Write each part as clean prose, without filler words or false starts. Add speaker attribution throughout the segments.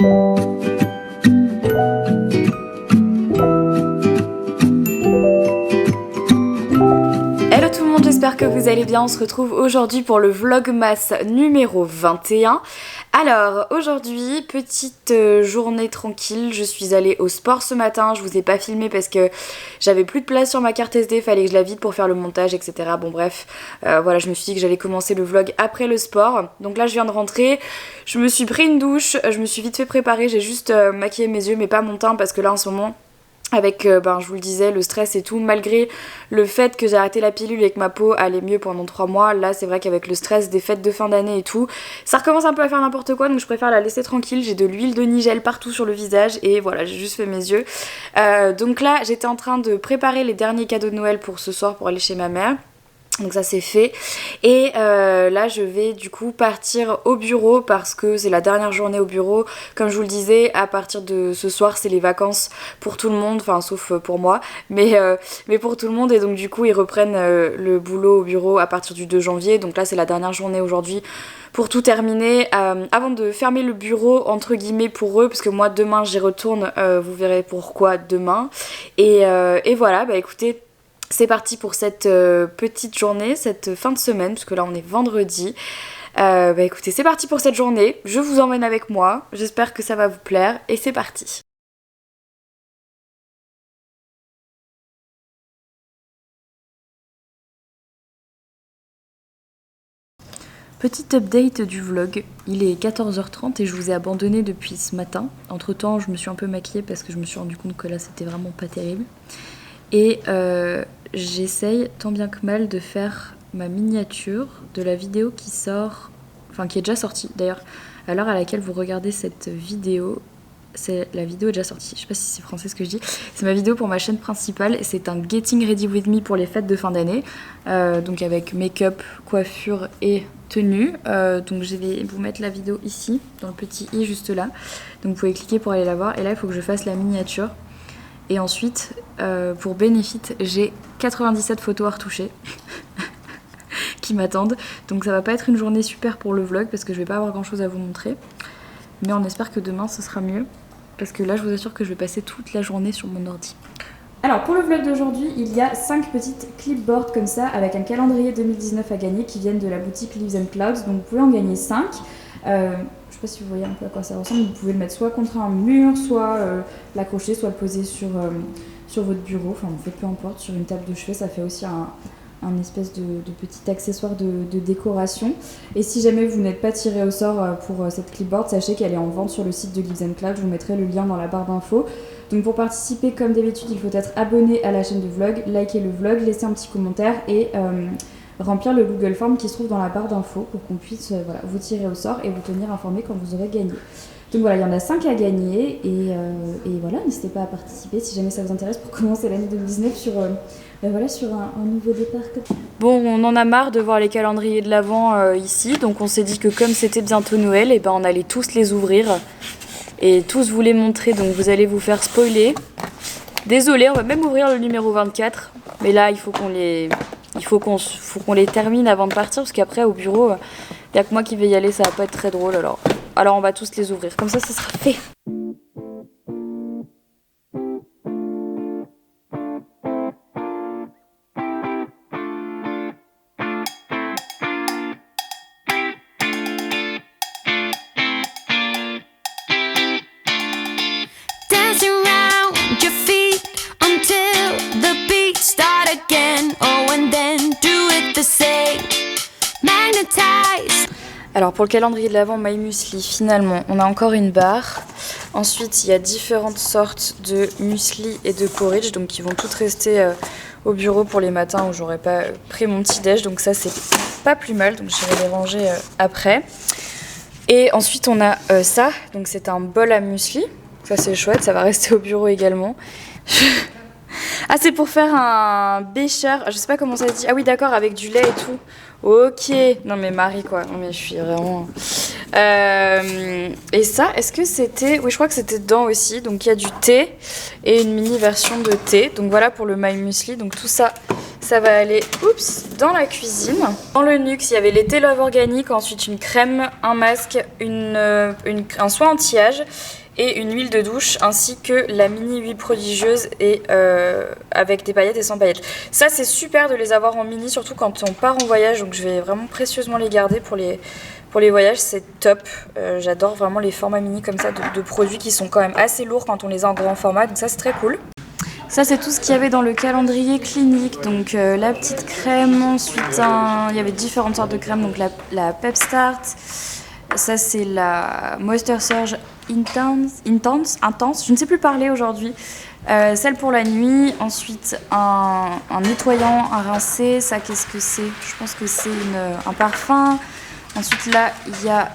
Speaker 1: Hello tout le monde, j'espère que vous allez bien. On se retrouve aujourd'hui pour le vlogmas numéro 21. Alors aujourd'hui, petite journée tranquille, je suis allée au sport ce matin. Je vous ai pas filmé parce que j'avais plus de place sur ma carte SD, fallait que je la vide pour faire le montage, etc. Bon bref, voilà, je me suis dit que j'allais commencer le vlog après le sport. Donc là je viens de rentrer, je me suis pris une douche, je me suis vite fait préparer, j'ai juste maquillé mes yeux mais pas mon teint parce que là en ce moment... Avec, je vous le disais, le stress et tout, malgré le fait que j'ai arrêté la pilule et que ma peau allait mieux pendant 3 mois, là c'est vrai qu'avec le stress des fêtes de fin d'année et tout, ça recommence un peu à faire n'importe quoi, donc je préfère la laisser tranquille. J'ai de l'huile de nigel partout sur le visage et voilà, j'ai juste fait mes yeux. Donc là, j'étais en train de préparer les derniers cadeaux de Noël pour ce soir pour aller chez ma mère. Donc ça c'est fait et là je vais du coup partir au bureau parce que c'est la dernière journée au bureau. Comme je vous le disais, à partir de ce soir c'est les vacances pour tout le monde, enfin sauf pour moi, mais pour tout le monde. Et donc du coup ils reprennent le boulot au bureau à partir du 2 janvier. Donc là c'est la dernière journée aujourd'hui pour tout terminer avant de fermer le bureau entre guillemets pour eux, parce que moi demain j'y retourne, vous verrez pourquoi demain. Et voilà, bah écoutez, c'est parti pour cette petite journée, cette fin de semaine, parce que là on est vendredi. Bah écoutez, c'est parti pour cette journée, je vous emmène avec moi, j'espère que ça va vous plaire, et c'est parti. Petite update du vlog, il est 14h30 et je vous ai abandonné depuis ce matin. Entre temps je me suis un peu maquillée parce que je me suis rendu compte que là c'était vraiment pas terrible. Et j'essaye tant bien que mal de faire ma miniature de la vidéo qui sort, enfin qui est déjà sortie d'ailleurs. À l'heure à laquelle vous regardez cette vidéo, la vidéo est déjà sortie. Je sais pas si c'est français ce que je dis. C'est ma vidéo pour ma chaîne principale. C'est un Getting Ready With Me pour les fêtes de fin d'année. Donc avec make-up, coiffure et tenue. Donc je vais vous mettre la vidéo ici, dans le petit i juste là. Donc vous pouvez cliquer pour aller la voir. Et là il faut que je fasse la miniature. Et ensuite, pour Benefit, j'ai 97 photos à retoucher qui m'attendent. Donc ça va pas être une journée super pour le vlog parce que je vais pas avoir grand chose à vous montrer. Mais on espère que demain ce sera mieux. Parce que là, je vous assure que je vais passer toute la journée sur mon ordi. Alors pour le vlog d'aujourd'hui, il y a 5 petites clipboards comme ça avec un calendrier 2019 à gagner qui viennent de la boutique Leaves and Clouds. Donc vous pouvez en gagner 5. Je sais pas si vous voyez un peu à quoi ça ressemble. Vous pouvez le mettre soit contre un mur, soit l'accrocher, soit le poser sur votre bureau. Enfin, en fait, peu importe, sur une table de chevet. Ça fait aussi un espèce de petit accessoire de décoration. Et si jamais vous n'êtes pas tiré au sort pour cette clipboard, sachez qu'elle est en vente sur le site de Leaves and Clouds. Je vous mettrai le lien dans la barre d'infos. Donc pour participer, comme d'habitude, il faut être abonné à la chaîne de vlog, liker le vlog, laisser un petit commentaire et remplir le Google Form qui se trouve dans la barre d'infos pour qu'on puisse voilà, vous tirer au sort et vous tenir informé quand vous aurez gagné. Donc voilà, il y en a 5 à gagner et voilà, n'hésitez pas à participer si jamais ça vous intéresse pour commencer l'année 2019 sur un nouveau départ. Bon, on en a marre de voir les calendriers de l'Avent ici, donc on s'est dit que comme c'était bientôt Noël, et ben on allait tous les ouvrir et tous vous les montrer, donc vous allez vous faire spoiler. Désolée, on va même ouvrir le numéro 24, mais là il faut qu'on les termine avant de partir, parce qu'après au bureau, il n'y a que moi qui vais y aller, ça va pas être très drôle, alors on va tous les ouvrir, comme ça sera fait. Alors pour le calendrier de l'Avent My Muesli, finalement on a encore une barre. Ensuite il y a différentes sortes de muesli et de porridge, donc qui vont toutes rester au bureau pour les matins où j'aurais pas pris mon petit déj, donc ça c'est pas plus mal, donc j'irai les ranger après. Et ensuite on a ça, donc c'est un bol à muesli, ça c'est chouette, ça va rester au bureau également. Ah, c'est pour faire un bécher, je sais pas comment ça se dit. Ah oui, d'accord, avec du lait et tout. Ok, non mais Marie quoi, non mais je suis vraiment... Et ça, est-ce que c'était... Oui, je crois que c'était dedans aussi, donc il y a du thé et une mini version de thé. Donc voilà pour le My Muesli, donc tout ça Ça va aller, oups, dans la cuisine. Dans le Nuxe, il y avait les Thé Love organiques, ensuite une crème, un masque, un soin anti-âge et une huile de douche, ainsi que la mini huile prodigieuse et avec des paillettes et sans paillettes. Ça, c'est super de les avoir en mini, surtout quand on part en voyage, donc je vais vraiment précieusement les garder pour les voyages, c'est top. J'adore vraiment les formats mini comme ça de produits qui sont quand même assez lourds quand on les a en grand format, donc ça c'est très cool. Ça c'est tout ce qu'il y avait dans le calendrier clinique, donc la petite crème, ensuite il y avait différentes sortes de crèmes, donc la Pep Start, ça c'est la Moisture Surge Intense, je ne sais plus parler aujourd'hui, celle pour la nuit, ensuite un nettoyant, un rincé, ça qu'est-ce que c'est? Je pense que c'est un parfum. Ensuite là il y a,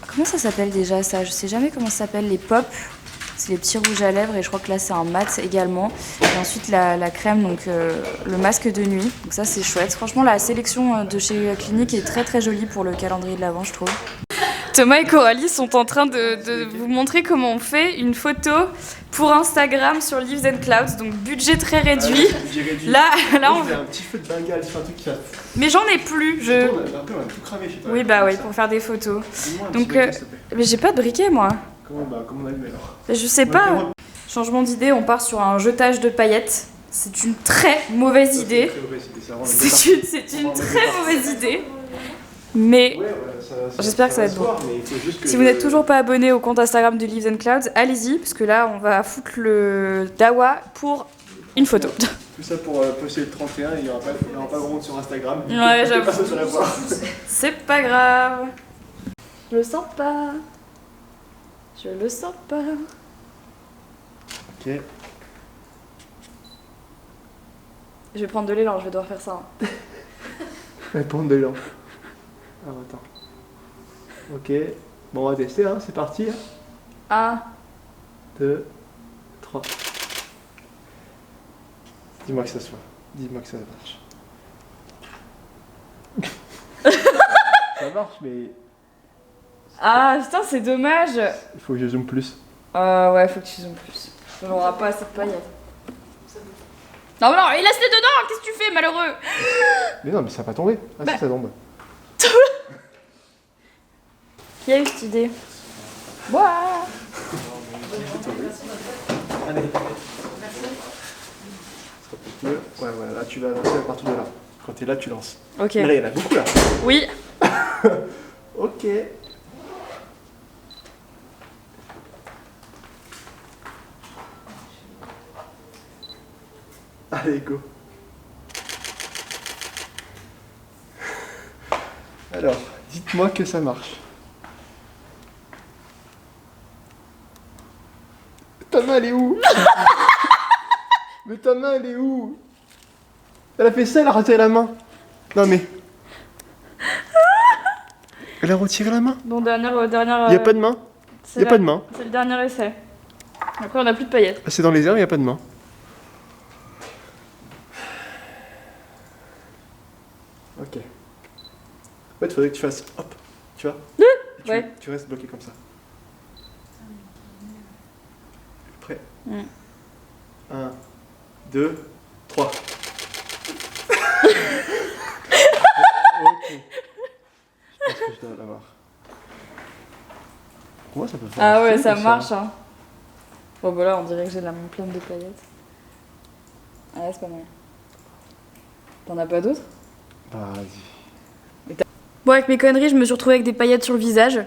Speaker 1: comment ça s'appelle déjà ça? Je sais jamais comment ça s'appelle, les pop. C'est les petits rouges à lèvres et je crois que là c'est un mat également. Et ensuite la crème, donc le masque de nuit. Donc ça c'est chouette. Franchement la sélection de chez Clinique est très très jolie pour le calendrier de l'Avent je trouve. Thomas et Coralie sont en train de vous montrer comment on fait une photo pour Instagram sur Leaves and Clouds. Donc budget très réduit. Là on fait
Speaker 2: un petit feu de Bengale, c'est un truc qui a...
Speaker 1: Mais j'en ai plus.
Speaker 2: On a tout cramé chez toi.
Speaker 1: Oui bah oui, pour faire des photos. Donc mais j'ai pas de briquet moi.
Speaker 2: Comment on a eu alors?
Speaker 1: Je sais pas. Changement d'idée, on part sur un jetage de paillettes. C'est une très mauvaise idée. C'est une très mauvaise idée. Mais j'espère que ça va être bon. Si vous n'êtes toujours pas abonné au compte Instagram de Leaves and Clouds, allez-y, parce que là on va foutre le dawa pour une photo.
Speaker 2: Tout ça pour poster le 31, il n'y aura pas grand monde sur Instagram.
Speaker 1: Ouais, j'avoue. C'est pas grave. Je le sens pas. Je le sens pas.
Speaker 2: Ok.
Speaker 1: Je vais prendre de l'élan, je vais devoir faire ça.
Speaker 2: Je vais prendre de l'élan. Alors attends. Ok. Bon, on va tester, hein. C'est parti.
Speaker 1: 1,
Speaker 2: 2, 3. Dis-moi que ça soit. Dis-moi que ça marche. Ça marche, mais...
Speaker 1: Ah putain, c'est dommage.
Speaker 2: Il faut que je zoome plus.
Speaker 1: Ouais, faut que tu zoomes plus. On n'aura pas assez de paillettes. Non, mais non, il laisse-les dedans. Qu'est-ce que tu fais, malheureux?
Speaker 2: Mais non, mais ça va pas tomber. Ah si, ça tombe.
Speaker 1: Qui a eu cette idée? Moi.
Speaker 2: Allez. Ouais, voilà, là tu vas lancer à partir de là. Quand t'es là, tu lances.
Speaker 1: Ok.
Speaker 2: Mais là, il y en a beaucoup là.
Speaker 1: Oui.
Speaker 2: Ok. Allez, go. Alors, dites-moi que ça marche. Ta main, elle est où? Mais ta main, elle est où? Elle a fait ça, elle a retiré la main. Non mais... Elle a retiré la main.
Speaker 1: Bon, dernière...
Speaker 2: Il n'y a pas de main. Il n'y a pas de main.
Speaker 1: C'est le dernier essai. Après, on n'a plus de paillettes.
Speaker 2: C'est dans les airs, il n'y a pas de main. Ok. En fait, il faudrait que tu fasses... Hop. Tu vois?
Speaker 1: Ouais.
Speaker 2: Tu restes bloqué comme ça. Prêt? 1, 2, 3. Ok. Je pense que je dois l'avoir. Comment ça peut faire?
Speaker 1: Ah ouais, ça marche, hein. Bon, bah là, on dirait que j'ai la main pleine de paillettes. Ah, c'est pas mal. T'en as pas d'autres?
Speaker 2: Bah, vas-y.
Speaker 1: Bon, avec mes conneries, je me suis retrouvée avec des paillettes sur le visage.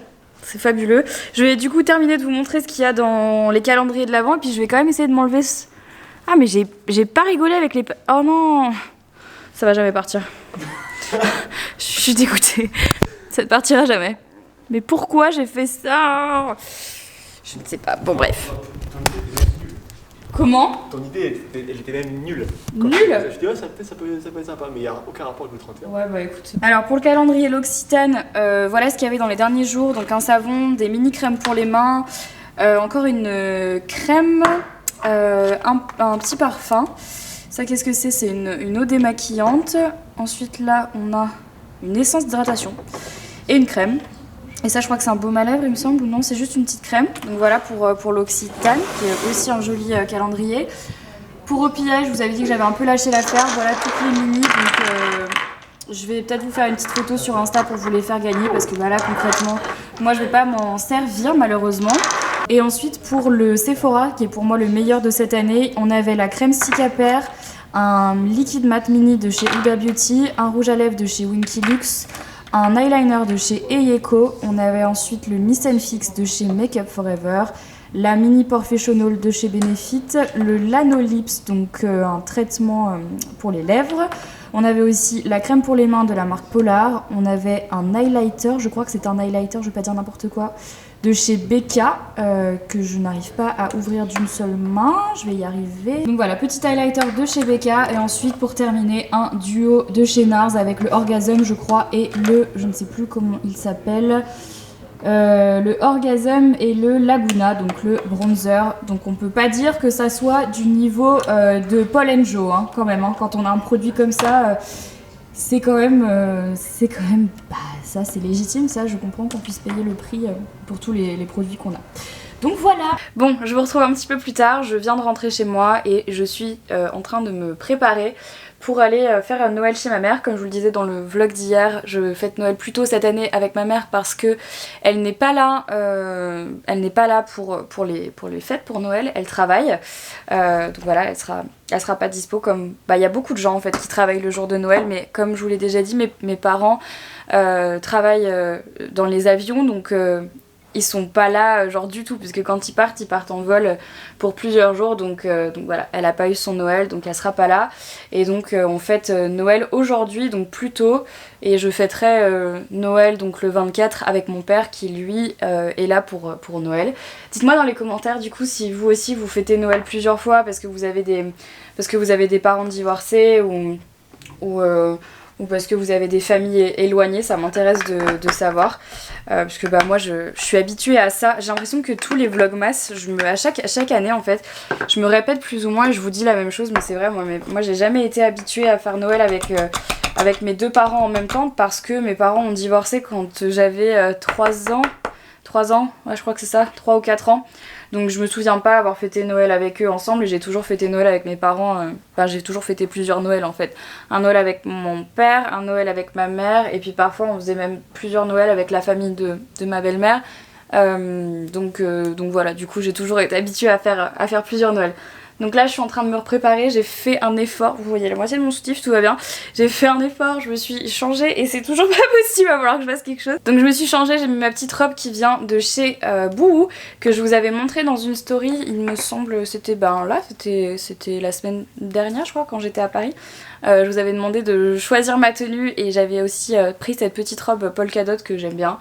Speaker 1: C'est fabuleux. Je vais du coup terminer de vous montrer ce qu'il y a dans les calendriers de l'Avent. Et puis je vais quand même essayer de m'enlever ce... Ah, mais j'ai pas rigolé avec les... Oh non! Ça va jamais partir. Je suis dégoûtée. Ça ne partira jamais. Mais pourquoi j'ai fait ça? Je ne sais pas. Bon, bref. Comment?
Speaker 2: Ton idée, elle était même nulle.
Speaker 1: Nulle?
Speaker 2: Je dis, ouais, ça peut être sympa, mais il n'y a aucun rapport avec le 31.
Speaker 1: Ouais, bah écoute. Alors, pour le calendrier L'Occitane, voilà ce qu'il y avait dans les derniers jours. Donc, un savon, des mini-crèmes pour les mains, encore une crème, un petit parfum. Ça, qu'est-ce que c'est? C'est une eau démaquillante. Ensuite, là, on a une essence d'hydratation et une crème. Et ça, je crois que c'est un baume à lèvres, il me semble, ou non, c'est juste une petite crème. Donc voilà pour l'Occitane, qui est aussi un joli calendrier. Pour Opia, je vous avais dit que j'avais un peu lâché l'affaire. Voilà toutes les mini. Donc je vais peut-être vous faire une petite photo sur Insta pour vous les faire gagner. Parce que bah, là concrètement, moi je vais pas m'en servir malheureusement. Et ensuite pour le Sephora, qui est pour moi le meilleur de cette année, on avait la crème Cicapair, un liquide mat mini de chez Huda Beauty, un rouge à lèvres de chez Winky Lux, un eyeliner de chez Eyeko. On avait ensuite le Miss Fix de chez Makeup Forever, la mini Professional de chez Benefit, le Lanolips, donc un traitement pour les lèvres. On avait aussi la crème pour les mains de la marque Polar. On avait un highlighter, je crois que c'est un highlighter, je vais pas dire n'importe quoi, de chez Becca, que je n'arrive pas à ouvrir d'une seule main. Je vais y arriver. Donc voilà, petit highlighter de chez Becca. Et ensuite, pour terminer, un duo de chez NARS avec le Orgasm, je crois, et le, je ne sais plus comment il s'appelle, le Orgasm et le Laguna, donc le bronzer. Donc on peut pas dire que ça soit du niveau de Paul & Joe, hein, quand même. Hein. Quand on a un produit comme ça, c'est quand même, bah, ça c'est légitime, ça je comprends qu'on puisse payer le prix pour tous les produits qu'on a. Donc voilà. Bon, je vous retrouve un petit peu plus tard, je viens de rentrer chez moi et je suis en train de me préparer pour aller faire un Noël chez ma mère. Comme je vous le disais dans le vlog d'hier, je fête Noël plutôt cette année avec ma mère parce que elle n'est pas là, pour les fêtes, pour Noël, elle travaille. Donc voilà, elle sera pas dispo comme... Bah il y a beaucoup de gens en fait qui travaillent le jour de Noël, mais comme je vous l'ai déjà dit, mes parents travaillent dans les avions, donc... ils sont pas là genre du tout, puisque quand ils partent en vol pour plusieurs jours, donc voilà, elle a pas eu son Noël, donc elle sera pas là, et donc on fête Noël aujourd'hui, donc plus tôt, et je fêterai Noël donc le 24 avec mon père qui lui est là pour Noël. Dites-moi dans les commentaires du coup si vous aussi vous fêtez Noël plusieurs fois parce que vous avez des parents divorcés ou parce que vous avez des familles éloignées, ça m'intéresse de savoir. Parce que bah, moi je suis habituée à ça. J'ai l'impression que tous les vlogmas, à chaque année en fait, je me répète plus ou moins et je vous dis la même chose, mais c'est vrai, moi j'ai jamais été habituée à faire Noël avec mes deux parents en même temps parce que mes parents ont divorcé quand j'avais 3 ans, ouais je crois que c'est ça, 3 ou 4 ans. Donc je me souviens pas avoir fêté Noël avec eux ensemble et j'ai toujours fêté Noël avec mes parents, j'ai toujours fêté plusieurs Noëls en fait. Un Noël avec mon père, un Noël avec ma mère et puis parfois on faisait même plusieurs Noëls avec la famille de ma belle-mère. Donc voilà, du coup j'ai toujours été habituée à faire plusieurs Noëls. Donc là je suis en train de me préparer, j'ai fait un effort, vous voyez la moitié de mon soutif, tout va bien. J'ai fait un effort, je me suis changée et c'est toujours pas possible, il va falloir que je fasse quelque chose. Donc je me suis changée, j'ai mis ma petite robe qui vient de chez Bouhou, que je vous avais montré dans une story, il me semble, c'était la semaine dernière je crois quand j'étais à Paris. Je vous avais demandé de choisir ma tenue et j'avais aussi pris cette petite robe polka dot que j'aime bien.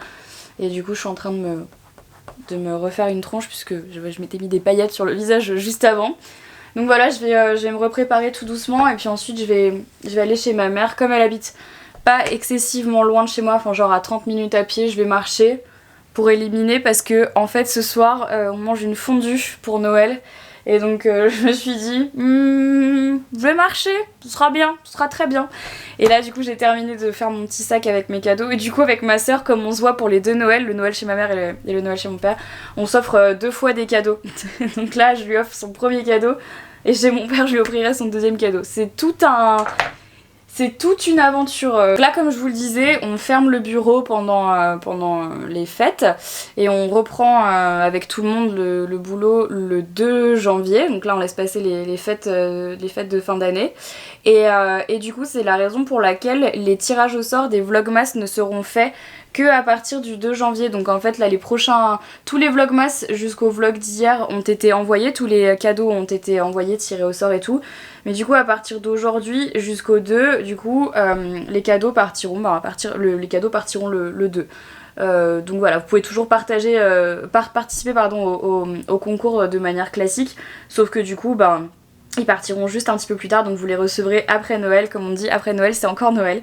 Speaker 1: Et du coup je suis en train de me refaire une tronche puisque je m'étais mis des paillettes sur le visage juste avant. Donc voilà, je vais me repréparer tout doucement et puis ensuite je vais aller chez ma mère. Comme elle habite pas excessivement loin de chez moi, enfin genre à 30 minutes à pied, je vais marcher pour éliminer parce que en fait ce soir on mange une fondue pour Noël. Et donc je me suis dit, je vais marcher, ce sera bien, ce sera très bien. Et là du coup j'ai terminé de faire mon petit sac avec mes cadeaux. Et du coup avec ma soeur, comme on se voit pour les deux Noëls, le Noël chez ma mère et le Noël chez mon père, on s'offre 2 fois des cadeaux. Donc là je lui offre son premier cadeau et chez mon père je lui offrirai son deuxième cadeau. C'est toute une aventure. Là comme je vous le disais, on ferme le bureau pendant les fêtes et on reprend avec tout le monde le boulot le 2 janvier. Donc là on laisse passer les fêtes de fin d'année. Et du coup c'est la raison pour laquelle les tirages au sort des vlogmas ne seront faits que à partir du 2 janvier. Donc en fait là tous les vlogmas jusqu'au vlog d'hier ont été envoyés, tous les cadeaux ont été envoyés, tirés au sort et tout. Mais du coup à partir d'aujourd'hui jusqu'au 2, du coup les cadeaux partiront, les cadeaux partiront le 2. Donc voilà, vous pouvez toujours participer au concours de manière classique, sauf que du coup ils partiront juste un petit peu plus tard, donc vous les recevrez après Noël. Comme on dit, après Noël c'est encore Noël.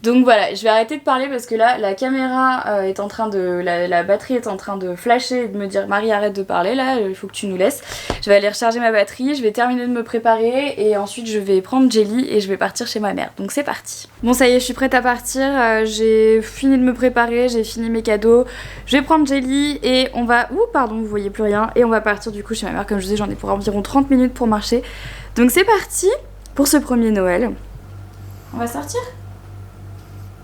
Speaker 1: Donc voilà, je vais arrêter de parler parce que là, la caméra est en train de... La batterie est en train de flasher et de me dire Marie, arrête de parler là, il faut que tu nous laisses. Je vais aller recharger ma batterie, je vais terminer de me préparer et ensuite je vais prendre Jelly et je vais partir chez ma mère. Donc c'est parti. Bon ça y est, je suis prête à partir, j'ai fini de me préparer, j'ai fini mes cadeaux. Je vais prendre Jelly et on va... Ouh pardon, vous voyez plus rien. Et on va partir du coup chez ma mère, comme je vous disais, j'en ai pour environ 30 minutes pour marcher. Donc c'est parti pour ce premier Noël. On va sortir ?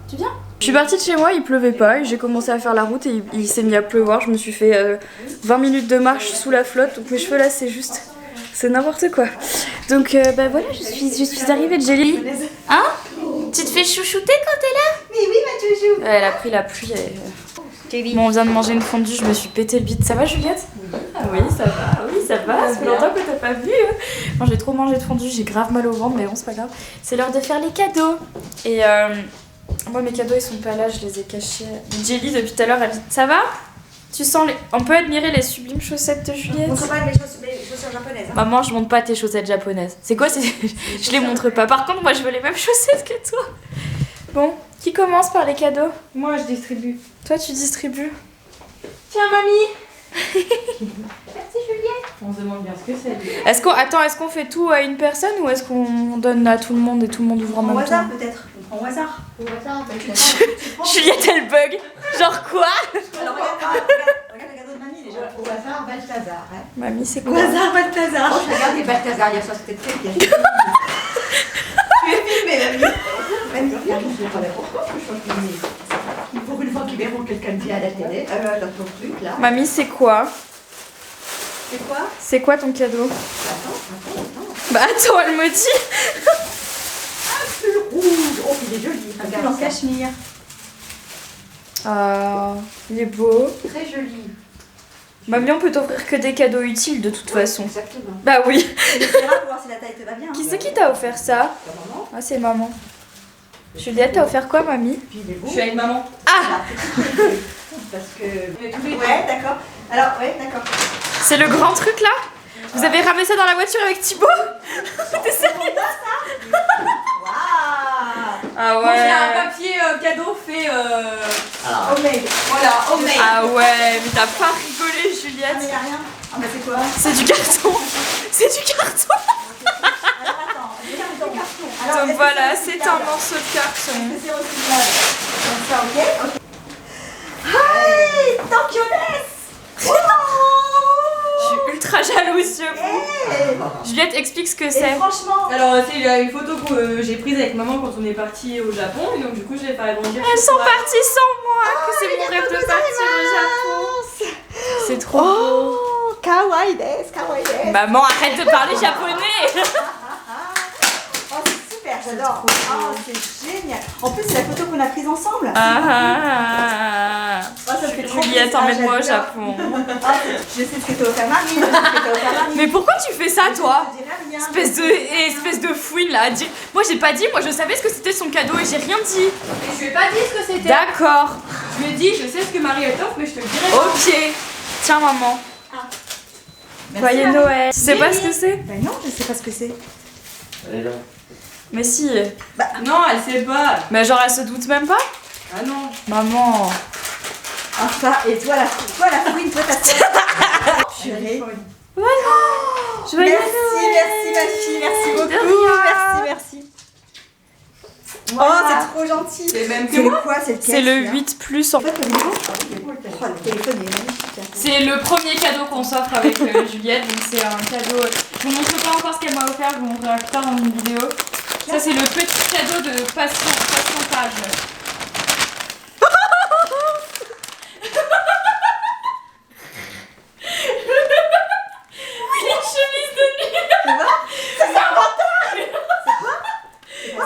Speaker 1: Tu viens ? Je suis partie de chez moi, il pleuvait pas et j'ai commencé à faire la route et il s'est mis à pleuvoir. Je me suis fait 20 minutes de marche sous la flotte, donc mes cheveux là c'est juste... c'est n'importe quoi. Donc bah voilà, je suis arrivée de Jelly. Hein ? Tu te fais chouchouter quand t'es là ?
Speaker 3: Mais oui, ma chouchou.
Speaker 1: Elle a pris la pluie. Bon, on vient de manger une fondue, je me suis pété le bide. Ça va Juliette ? Oui, ça va, oui, ça va. Ça fait longtemps que t'as pas vu. Moi j'ai trop mangé de fondue, j'ai grave mal au ventre, mais bon, c'est pas grave. C'est l'heure de faire les cadeaux. Et moi, mes cadeaux ils sont pas là, je les ai cachés. Jelly, depuis tout à l'heure, elle dit ça va ? Tu sens les... On peut admirer les sublimes chaussettes de Juliette ?
Speaker 3: Montre pas les chaussures japonaises. Hein.
Speaker 1: Maman, je montre pas tes chaussettes japonaises. C'est quoi Je les montre pas. Par contre, moi je veux les mêmes chaussettes que toi. Bon, qui commence par les cadeaux ?
Speaker 3: Moi, je distribue.
Speaker 1: Toi, tu distribues.
Speaker 3: Tiens, mamie. Merci, Juliette. On se demande bien ce que c'est.
Speaker 1: Est-ce qu'on fait tout à une personne ou est-ce qu'on donne à tout le monde et tout le monde ouvre en même temps ?
Speaker 3: Au hasard, peut-être. On prend au hasard. Au hasard,
Speaker 1: Juliette, elle bug. Genre quoi ?
Speaker 3: Alors, regarde le cadeau de mamie déjà.
Speaker 4: Au hasard, Balthazar. Hein.
Speaker 1: Mamie, c'est
Speaker 3: Au
Speaker 1: quoi ?
Speaker 3: hasard, Balthazar.
Speaker 4: Oh, je regardais Balthazar hier soir, c'était très bien.
Speaker 3: Tu es filmée, mamie. Mamie,
Speaker 4: Regarde, je ne sais pas pourquoi, je crois que pour une fois qu'ils verront quelqu'un de bien à la télé, dans ton truc là.
Speaker 1: Mamie, c'est quoi ?
Speaker 3: c'est quoi?
Speaker 1: C'est quoi ton cadeau ?
Speaker 4: Attends.
Speaker 1: Bah attends, elle me dit.
Speaker 4: Le rouge, oh, il est joli,
Speaker 3: En
Speaker 4: regarde ça.
Speaker 3: cachemire.
Speaker 1: Ah, il est beau.
Speaker 4: Très joli.
Speaker 1: Mamie, on peut t'offrir que des cadeaux utiles de toute façon.
Speaker 4: Exactement.
Speaker 1: Bah oui.
Speaker 3: Tu essaieras pour voir si la taille te va bien.
Speaker 1: Qui c'est qui t'a offert ça ?
Speaker 4: Ta maman,
Speaker 1: Ah, c'est maman. Juliette, t'as offert quoi, mamie ?
Speaker 4: puis il est beau.
Speaker 3: Je suis avec maman.
Speaker 1: Ah !
Speaker 4: Parce que.
Speaker 3: Ouais, d'accord. Alors, ouais, d'accord.
Speaker 1: C'est le grand truc là ? Vous avez ramené ça dans la voiture avec Thibaut ? T'es sérieux ?
Speaker 3: Waouh!
Speaker 1: Ah
Speaker 5: Moi j'ai un papier cadeau fait
Speaker 3: Homemade.
Speaker 5: voilà, homemade.
Speaker 1: Ah ouais, mais t'as pas rigolé,
Speaker 3: Ah, mais
Speaker 1: Juliette.
Speaker 3: y'a rien. Ah, bah c'est quoi?
Speaker 1: C'est du carton. C'est du carton.
Speaker 3: Alors, attends. Regarde ton carton. Alors,
Speaker 1: Donc
Speaker 3: est-ce que
Speaker 1: voilà,
Speaker 3: c'est
Speaker 1: c'est un
Speaker 3: recyclable?
Speaker 1: morceau de carton.
Speaker 3: Est-ce que c'est recyclable? Donc ça, ok? Hey! Tankioness!
Speaker 1: Je suis ultra jalouse, j'avoue. Juliette, explique ce que
Speaker 3: Et
Speaker 1: c'est.
Speaker 3: franchement,
Speaker 5: Alors c'est une photo que j'ai prise avec maman quand on est parti au Japon et donc du coup je l'ai fait agrandir.
Speaker 1: Elles sont parties sans moi, que c'est mon rêve de partir au Japon. C'est trop beau.
Speaker 3: oh, kawaii desu, kawaii desu.
Speaker 1: Maman, arrête de parler japonais.
Speaker 3: Oh, c'est super, j'adore. Oh, c'est génial. En plus, c'est la photo qu'on a prise ensemble.
Speaker 1: Ah,
Speaker 3: Oh, ça me fait trop
Speaker 1: Juliette,
Speaker 3: plaisir.
Speaker 1: emmène-moi au
Speaker 3: J'adore.
Speaker 1: Japon.
Speaker 3: Ah, je sais ce que t'as offert Marie, je sais ce que t'as offert Marie.
Speaker 1: Mais pourquoi tu fais ça, toi ?
Speaker 3: Je dirais rien.
Speaker 1: Espèce de fouine là à dire. Moi j'ai pas dit, moi je savais ce que c'était son cadeau et j'ai rien dit.
Speaker 5: Et je lui ai pas dit ce que c'était.
Speaker 1: D'accord,
Speaker 5: Je lui ai dit je sais ce que Marie elle t'offre mais je te le dirai pas.
Speaker 1: ok. Tiens maman.
Speaker 3: Merci,
Speaker 1: Joyeux
Speaker 3: Marie.
Speaker 1: Noël. Tu sais pas ce que c'est ?
Speaker 3: Bah non, je sais pas ce que c'est.
Speaker 2: Allez là.
Speaker 1: Mais si.
Speaker 5: Non elle sait pas.
Speaker 1: Mais genre elle se doute même pas ?
Speaker 5: Ah non.
Speaker 1: Maman.
Speaker 3: Enfin, et toi la fouine, toi t'as fait. Purée.
Speaker 1: Joyeux
Speaker 3: Merci,
Speaker 1: Noël.
Speaker 3: merci ma fille, merci
Speaker 1: De
Speaker 3: beaucoup.
Speaker 1: rien.
Speaker 3: Merci.
Speaker 1: Voilà.
Speaker 3: Oh, c'est trop gentil.
Speaker 5: C'est même que
Speaker 3: C'est le
Speaker 5: moi.
Speaker 3: quoi? C'est le
Speaker 1: C'est le
Speaker 3: celui-là
Speaker 1: 8 plus en
Speaker 3: En fait, le numéro. Oh, le téléphone il est magnifique.
Speaker 1: C'est le premier cadeau qu'on s'offre avec Juliette, donc c'est un cadeau. Je vous montre pas encore ce qu'elle m'a offert, je vous montrerai plus tard dans une vidéo. Ça c'est le petit cadeau de patientage. C'est une chemise de nuit.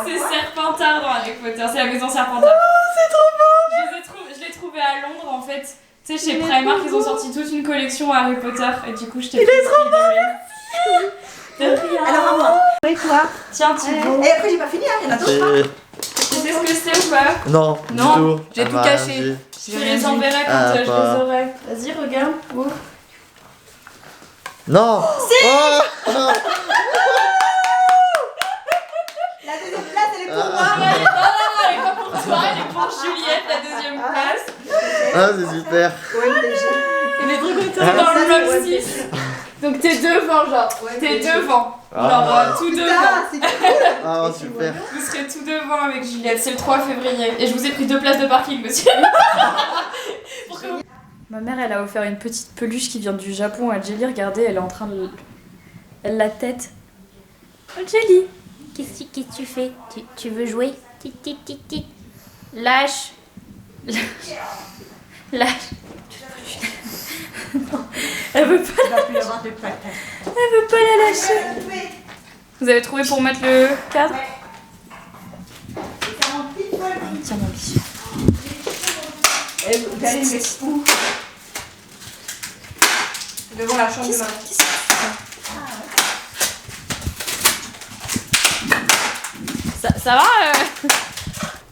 Speaker 1: C'est Serpentard dans Harry Potter, c'est la maison Serpentard. Oh, c'est trop beau. Je l'ai trouvé à Londres en fait. Tu sais, chez Primark, ils ont sorti toute une collection Harry Potter et du coup, je t'ai pris. Il est trop beau. De rien.
Speaker 3: Alors à moi. Et toi?
Speaker 1: Tiens, Thibaut.
Speaker 3: Et après j'ai pas fini, hein, il y en a d'autres.
Speaker 1: Tu sais ce que c'est ou pas?
Speaker 6: Non,
Speaker 1: Non,
Speaker 6: du tout.
Speaker 5: j'ai tout caché.
Speaker 1: Je te les enverrai quand
Speaker 6: Ah,
Speaker 1: je
Speaker 6: pas.
Speaker 1: les aurai. Vas-y, regarde. Oh.
Speaker 6: Non. Oh
Speaker 3: La deuxième place elle est pour moi.
Speaker 1: Non, elle est pas pour toi.
Speaker 5: étoiles et pour Juliette la deuxième place.
Speaker 6: Ah, c'est super.
Speaker 5: Et les trucs dans le bloc 6. Donc t'es devant, genre. T'es devant. Genre tout devant.
Speaker 3: Putain, c'est cool.
Speaker 6: Ah, super.
Speaker 5: Vous serez tout devant avec Juliette. C'est le 3 février. Et je vous ai pris 2 places de parking, monsieur.
Speaker 1: Ma mère, elle a offert une petite peluche qui vient du Japon à Jelly. Regardez, elle est en train de... Elle la tête. Oh, Jelly!
Speaker 7: Qu'est-ce que tu fais? Tu veux jouer? Tit, tit, tit, tit. Lâche. Lâche.
Speaker 1: Non, elle veut pas.
Speaker 4: Il va plus y avoir de patates.
Speaker 1: Elle veut pas la lâcher. Vous avez trouvé pour mettre le cadre? Tiens, mon petit.
Speaker 4: Vous allez mettre où?
Speaker 5: Devant la chambre de ma
Speaker 1: Ça va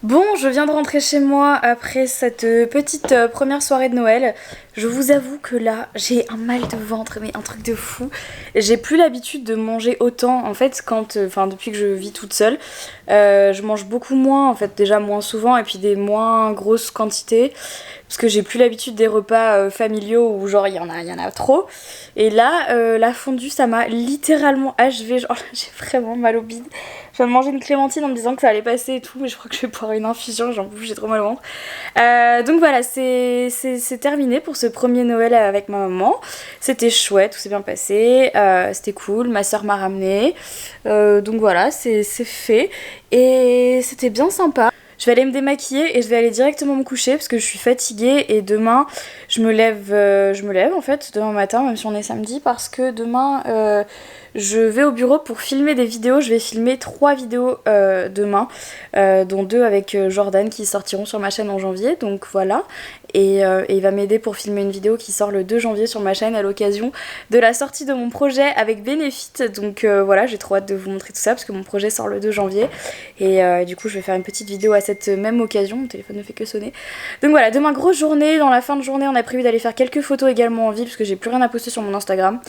Speaker 1: Bon, je viens de rentrer chez moi après cette petite première soirée de Noël. Je vous avoue que là, j'ai un mal de ventre, mais un truc de fou. J'ai plus l'habitude de manger autant, en fait, depuis que je vis toute seule. Je mange beaucoup moins, en fait, déjà moins souvent, et puis des moins grosses quantités. Parce que j'ai plus l'habitude des repas familiaux où genre il y en a trop. Et là, la fondue, ça m'a littéralement achevé. Genre là, j'ai vraiment mal au bide. Je viens de manger une clémentine en me disant que ça allait passer et tout, mais je crois que je vais boire une infusion, j'en bouffe, j'ai trop mal au ventre. Donc voilà, c'est terminé pour ce premier Noël avec ma maman. C'était chouette, tout s'est bien passé, c'était cool, ma soeur m'a ramené. Donc voilà, c'est fait. Et c'était bien sympa. Je vais aller me démaquiller et je vais aller directement me coucher parce que je suis fatiguée et demain je me lève en fait demain matin, même si on est samedi, parce que demain je vais au bureau pour filmer des vidéos. Je vais filmer 3 vidéos demain, dont 2 avec Jordan qui sortiront sur ma chaîne en janvier, donc voilà. Et il va m'aider pour filmer une vidéo qui sort le 2 janvier sur ma chaîne à l'occasion de la sortie de mon projet avec Benefit. Donc voilà, j'ai trop hâte de vous montrer tout ça parce que mon projet sort le 2 janvier. Et du coup, je vais faire une petite vidéo à cette même occasion. Mon téléphone ne fait que sonner. Donc voilà, demain, grosse journée. Dans la fin de journée, on a prévu d'aller faire quelques photos également en ville parce que j'ai plus rien à poster sur mon Instagram.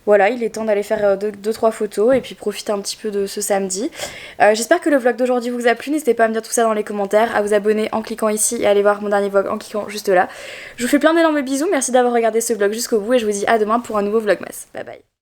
Speaker 1: Voilà, il est temps d'aller faire 2-3 photos et puis profiter un petit peu de ce samedi. J'espère que le vlog d'aujourd'hui vous a plu. N'hésitez pas à me dire tout ça dans les commentaires, à vous abonner en cliquant ici et à aller voir mon dernier vlog en cliquant juste là. Je vous fais plein d'énormes bisous, merci d'avoir regardé ce vlog jusqu'au bout et je vous dis à demain pour un nouveau vlogmas. Bye bye.